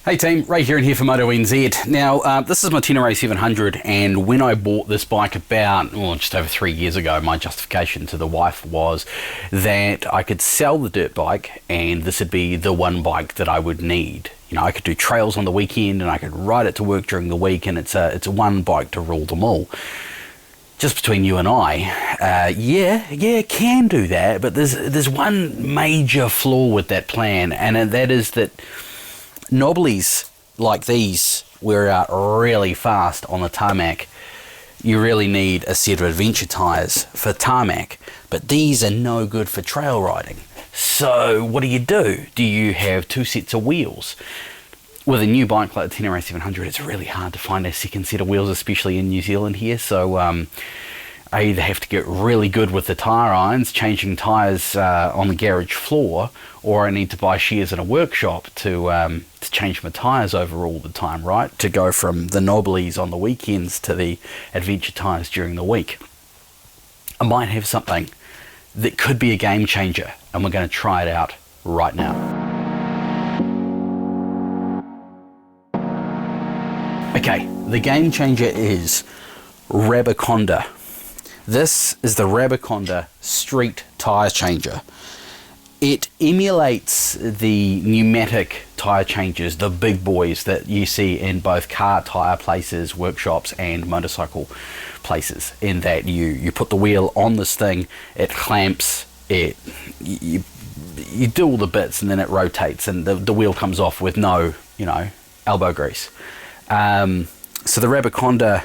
Hey team, Ray here and here for MotoNZ. Now, this is my Tenere 700, and when I bought this bike about, just over 3 years ago, my justification to the wife was that I could sell the dirt bike and this would be the one bike that I would need. You know, I could do trails on the weekend and I could ride it to work during the week, and it's a one bike to rule them all. Just between you and I, yeah, can do that, but there's one major flaw with that plan, and that is that knobblies like these wear out really fast on the tarmac. You really need a set of adventure tyres for tarmac, but these are no good for trail riding. So what do? Do you have two sets of wheels? With a new bike like the Tenere 700, it's really hard to find a second set of wheels, especially in New Zealand here. So I either have to get really good with the tyre irons, changing tyres on the garage floor, or I need to buy shares in a workshop to change my tyres over all the time, right? To go from the knobblies on the weekends to the adventure tyres during the week. I might have something that could be a game changer, and we're going to try it out right now. Okay, the game changer is Rabaconda. This is the Rabaconda Street Tyre Changer. It emulates the pneumatic tyre changers, the big boys that you see in both car tyre places, workshops and motorcycle places, in that you put the wheel on this thing, it clamps, you do all the bits, and then it rotates and the wheel comes off with no, elbow grease. So the Rabaconda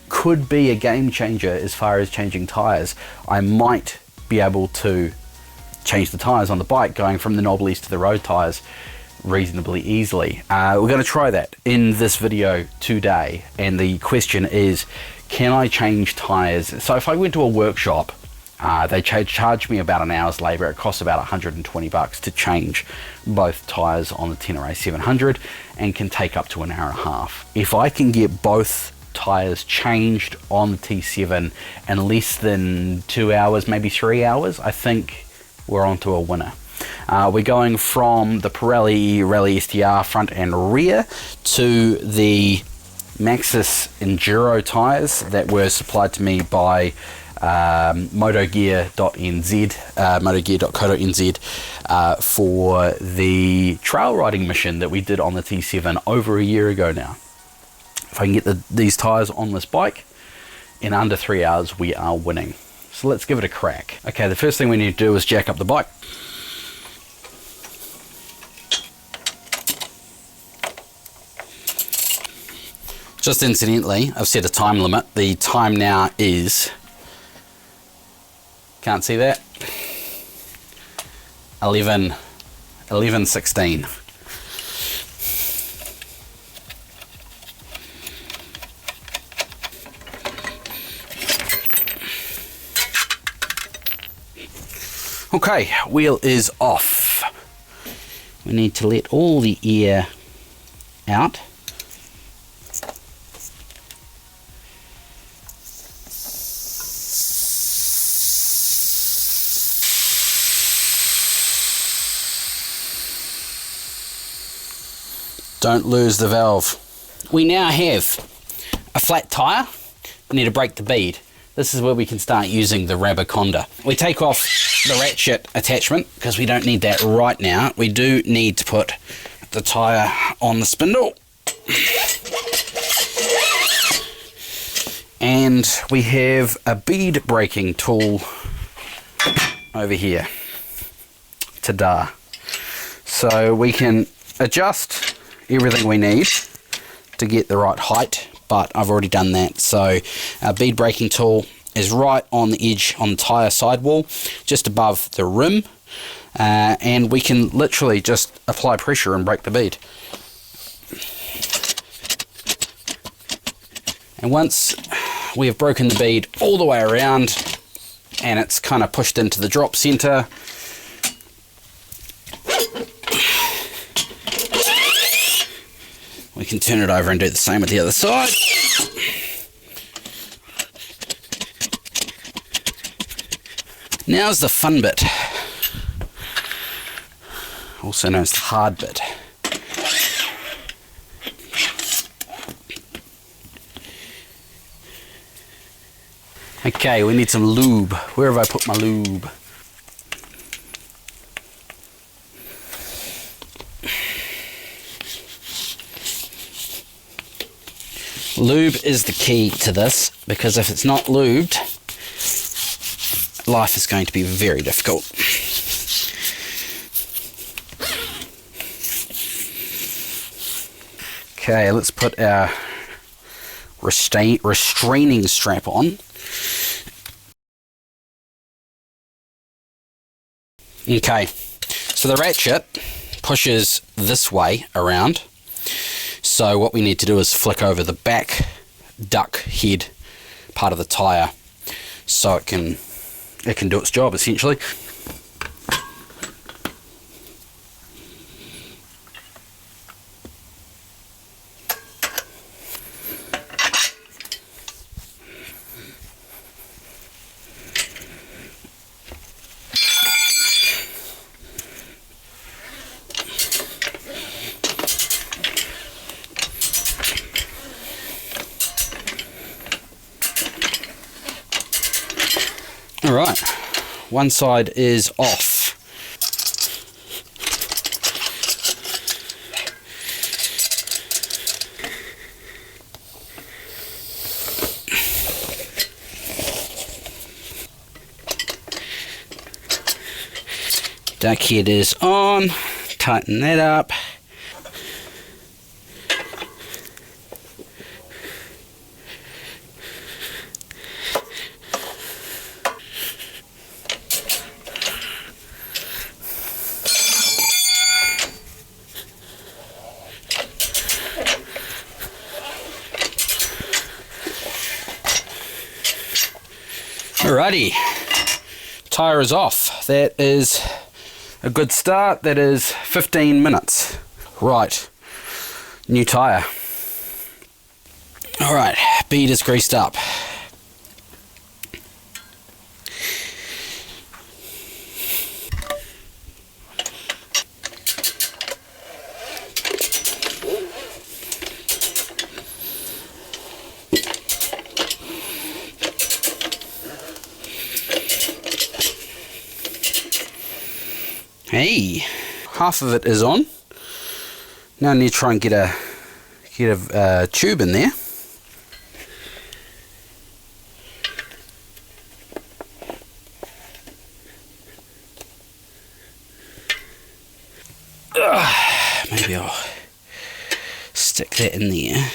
could be a game changer as far as changing tyres. I might be able to change the tyres on the bike going from the knobblies to the road tyres reasonably easily. We're going to try that in this video today, and the question is, can I change tyres? So if I went to a workshop, they charge me about an hour's labour. It costs about $120 to change both tyres on the Tenere 700 and can take up to an hour and a half. If I can get both tyres changed on the T7 in less than 2 hours, maybe 3 hours, I think we're on to a winner. We're going from the Pirelli Rally STR front and rear to the Maxxis Enduro tyres that were supplied to me by motogear.co.nz for the trail riding mission that we did on the T7 over a year ago now. If I can get these tyres on this bike in under 3 hours, we are winning. So let's give it a crack. Okay, the first thing we need to do is jack up the bike. Just incidentally, I've set a time limit. The time now is, can't see that, 11:16. Okay, wheel is off. We need to let all the air out. Don't lose the valve. We now have a flat tyre. We need to break the bead. This is where we can start using the Rabaconda. We take off the ratchet attachment because we don't need that right now. We do need to put the tyre on the spindle. And we have a bead breaking tool over here. Ta-da. So we can adjust everything we need to get the right height, but I've already done that. So our bead breaking tool is right on the edge on the tyre sidewall, just above the rim, and we can literally just apply pressure and break the bead. And once we have broken the bead all the way around and it's kind of pushed into the drop center, we can turn it over and do the same with the other side. Now's the fun bit, also known as the hard bit. Okay, we need some lube. Where have I put my lube? Lube is the key to this, because if it's not lubed, life is going to be very difficult. Okay, let's put our restraining strap on. Okay, so the ratchet pushes this way around. So what we need to do is flick over the back duck head part of the tyre so it can do its job essentially. Alright, one side is off. Duck head is on, tighten that up. Alrighty, tyre is off. That is a good start. That is 15 minutes. Right, new tyre. Alright, bead is greased up. Hey, half of it is on. Now I need to try and get a tube in there. Maybe I'll stick that in there.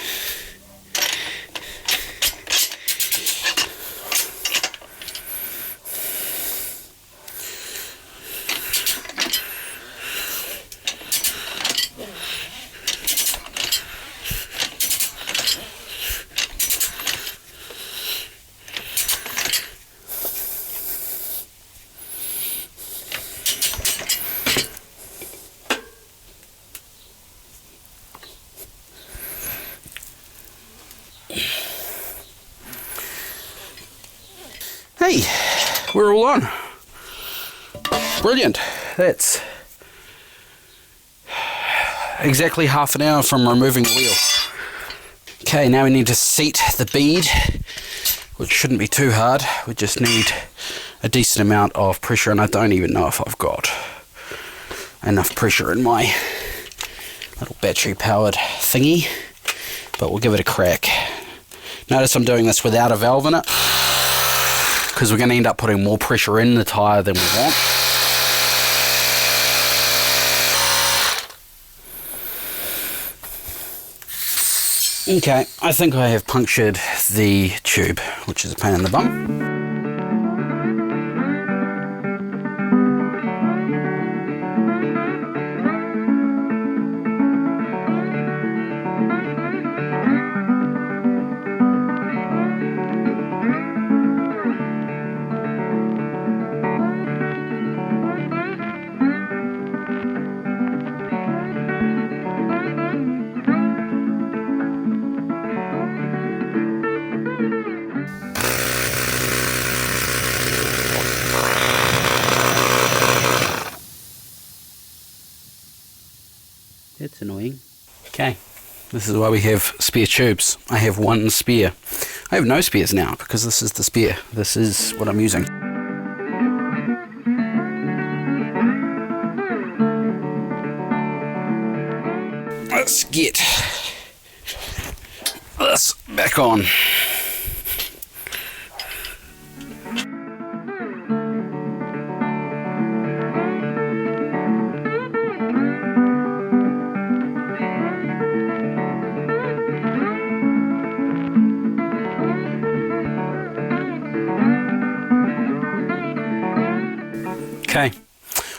Hey, we're all on. Brilliant. That's exactly half an hour from removing the wheel. Okay, now we need to seat the bead, which shouldn't be too hard. We just need a decent amount of pressure, and I don't even know if I've got enough pressure in my little battery powered thingy, but we'll give it a crack. Notice I'm doing this without a valve in it, because we're going to end up putting more pressure in the tyre than we want. Okay, I think I have punctured the tube, which is a pain in the bum. That's annoying. Okay, this is why we have spare tubes. I have one spare. I have no spares now because this is the spare. This is what I'm using. Let's get this back on. Okay,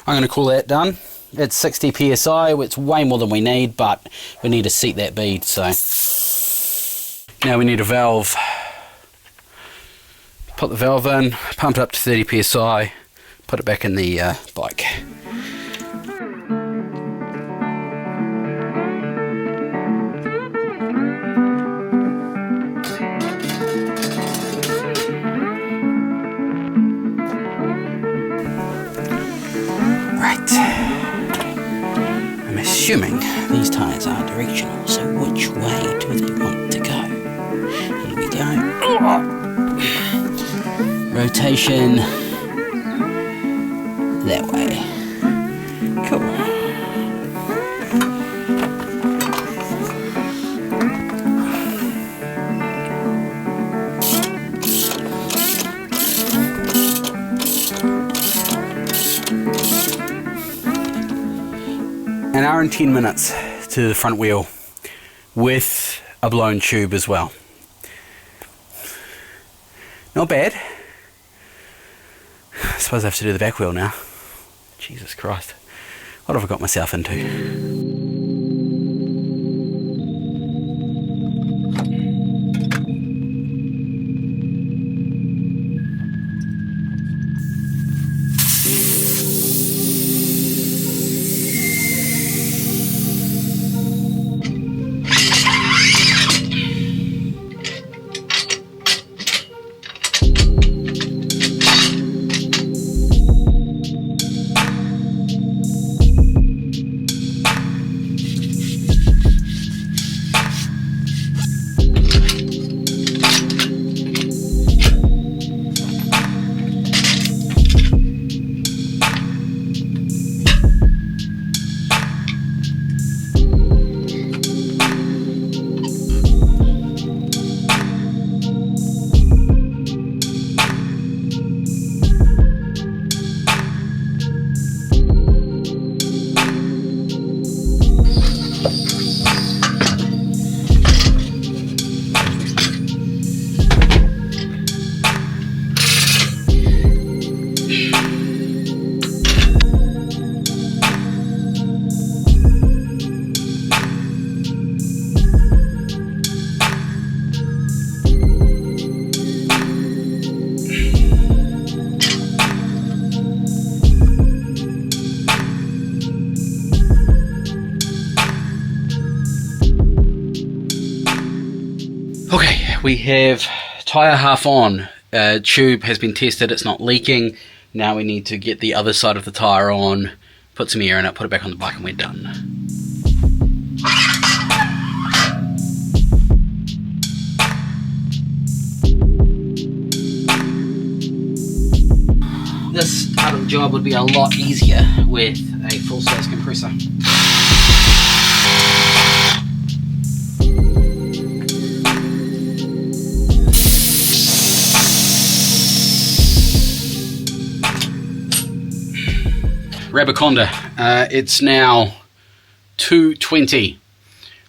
I'm going to call that done. It's 60 psi, it's way more than we need, but we need to seat that bead. So now we need a valve. Put the valve in, pump it up to 30 psi, put it back in the bike. I'm assuming these tyres are directional, so which way do they want to go? Here we go. Rotation that way. Cool. An hour and 10 minutes to the front wheel with a blown tube as well. Not bad. I suppose I have to do the back wheel now. Jesus Christ. What have I got myself into? We have tyre half on, tube has been tested, it's not leaking. Now we need to get the other side of the tyre on, put some air in it, put it back on the bike, and we're done. This part of the job would be a lot easier with a full size compressor. Rabaconda, it's now 2:20.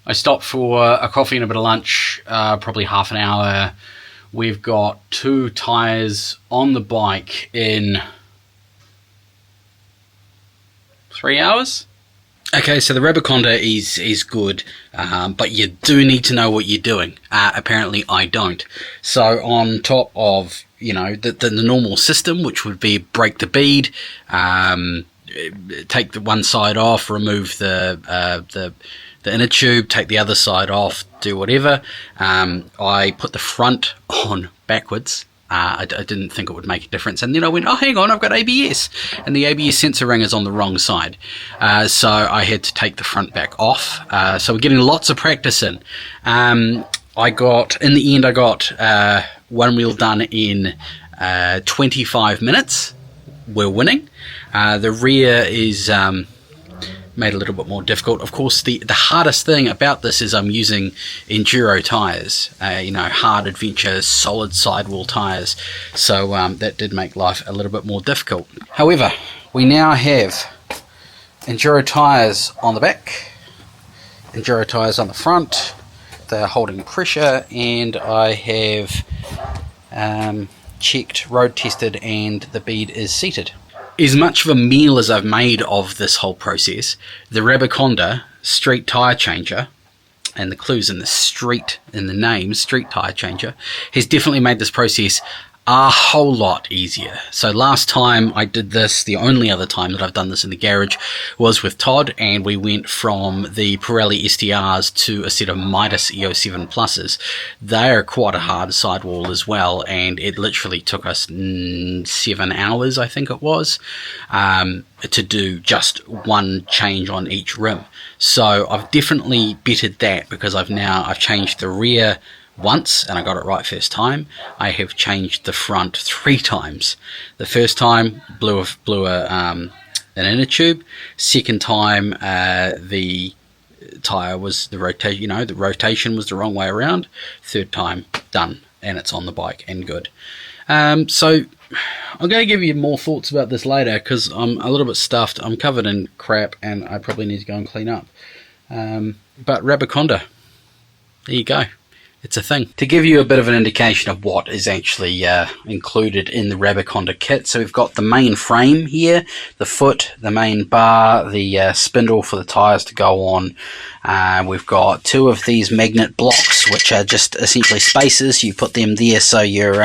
I stopped for a coffee and a bit of lunch, probably half an hour. We've got 2 tyres on the bike in 3 hours. Okay, so the Rabaconda is good, but you do need to know what you're doing. Apparently I don't. So on top of, you know, the normal system, which would be break the bead, take the one side off, remove the inner tube, take the other side off, do whatever. I put the front on backwards. I didn't think it would make a difference, and then I went, oh, hang on, I've got ABS, and the ABS sensor ring is on the wrong side, so I had to take the front back off. So we're getting lots of practice in. in the end I got one wheel done in 25 minutes. We're winning. The rear is made a little bit more difficult. Of course, the hardest thing about this is I'm using enduro tyres, hard adventure, solid sidewall tyres. So that did make life a little bit more difficult. However, we now have enduro tyres on the back, enduro tyres on the front. They're holding pressure, and I have checked, road tested, and the bead is seated. As much of a meal as I've made of this whole process, the Rabaconda Street Tyre Changer, and the clues in the street, in the name, Street Tyre Changer, has definitely made this process a whole lot easier. So last time I did this, the only other time that I've done this in the garage, was with Todd, and we went from the Pirelli STRs to a set of Mitas E07 Pluses. They are quite a hard sidewall as well, and it literally took us 7 hours, I think it was, to do just one change on each rim. So I've definitely bettered that, because I've changed the rear once, and I got it right first time. I have changed the front 3 times. The first time blew an inner tube. Second time the tire was the rotation was the wrong way around. Third time done, and it's on the bike and good. So I'm going to give you more thoughts about this later, because I'm a little bit stuffed. I'm covered in crap, and I probably need to go and clean up. But Rabaconda, there you go. It's a thing. To give you a bit of an indication of what is actually included in the Rabaconda kit, so we've got the main frame here, the foot, the main bar, the spindle for the tyres to go on. We've got 2 of these magnet blocks, which are just essentially spacers. You put them there so your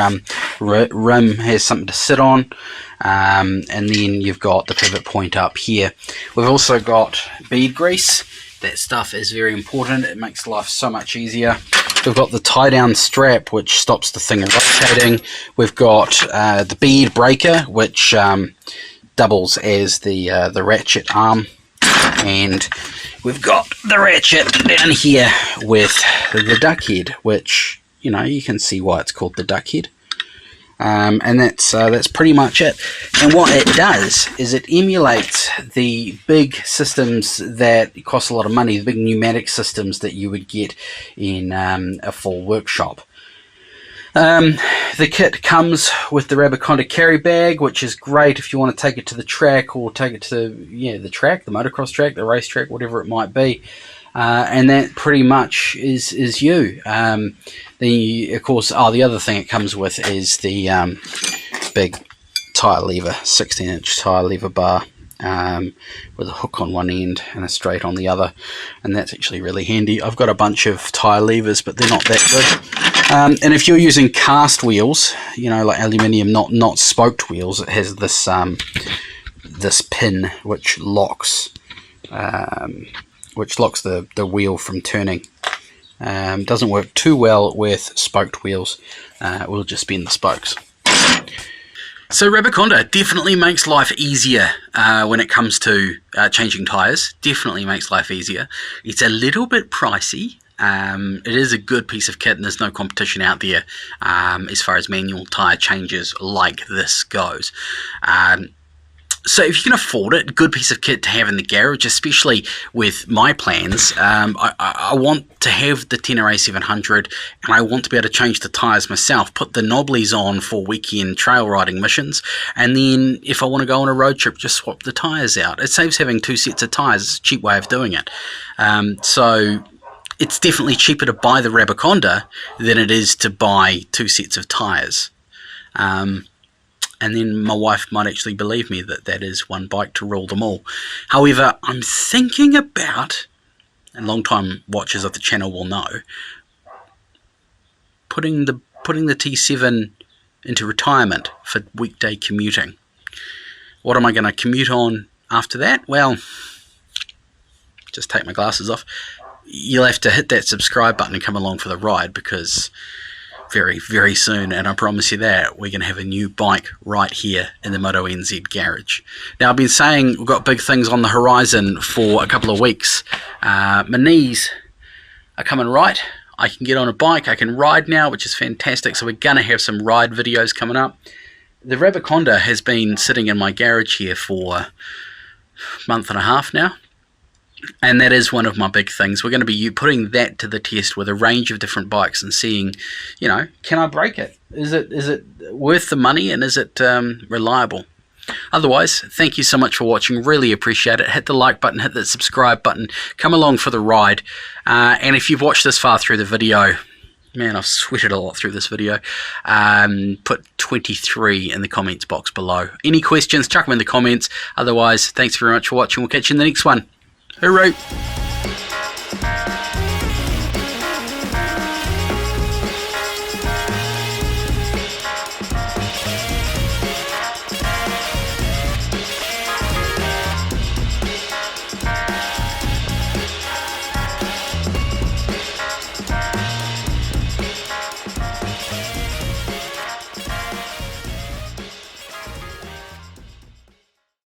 rim has something to sit on. And then you've got the pivot point up here. We've also got bead grease. That stuff is very important. It makes life so much easier. We've got the tie-down strap, which stops the thing rotating. We've got the bead breaker, which doubles as the ratchet arm. And we've got the ratchet down here with the duck head, which, you can see why it's called the duck head. And that's pretty much it. And what it does is it emulates the big systems that cost a lot of money, the big pneumatic systems that you would get in a full workshop. The kit comes with the Rabaconda carry bag, which is great if you want to take it to the track, or take it to the track, the motocross track, the race track, whatever it might be. And that pretty much is you. Of course, the other thing it comes with is the big tyre lever, 16-inch tyre lever bar, with a hook on one end and a straight on the other, and that's actually really handy. I've got a bunch of tyre levers, but they're not that good. And if you're using cast wheels, like aluminium, not spoked wheels, it has this this pin which locks the wheel from turning. Doesn't work too well with spoked wheels. We'll just spin the spokes. So Rabaconda definitely makes life easier when it comes to changing tyres. Definitely makes life easier. It's a little bit pricey. It is a good piece of kit, and there's no competition out there as far as manual tyre changes like this goes. So if you can afford it, good piece of kit to have in the garage, especially with my plans. I want to have the Tenere 700, and I want to be able to change the tyres myself, put the knobblies on for weekend trail riding missions, and then if I want to go on a road trip, just swap the tyres out. It saves having 2 sets of tyres. It's a cheap way of doing it. So it's definitely cheaper to buy the Rabaconda than it is to buy 2 sets of tyres. And then my wife might actually believe me that is one bike to rule them all. However, I'm thinking about, and long-time watchers of the channel will know, putting the T7 into retirement for weekday commuting. What am I going to commute on after that? Well, just take my glasses off. You'll have to hit that subscribe button and come along for the ride, because very, very soon, and I promise you that, we're going to have a new bike right here in the MotoNZ garage. Now, I've been saying we've got big things on the horizon for a couple of weeks. My knees are coming right. I can get on a bike, I can ride now, which is fantastic. So we're going to have some ride videos coming up. The Rabaconda has been sitting in my garage here for a month and a half now. And that is one of my big things. We're going to be putting that to the test with a range of different bikes and seeing, you know, can I break it? Is it worth the money, and is it reliable? Otherwise, thank you so much for watching. Really appreciate it. Hit the like button, hit the subscribe button. Come along for the ride. And if you've watched this far through the video, man, I've sweated a lot through this video. Put 23 in the comments box below. Any questions, chuck them in the comments. Otherwise, thanks very much for watching. We'll catch you in the next one. Hooray!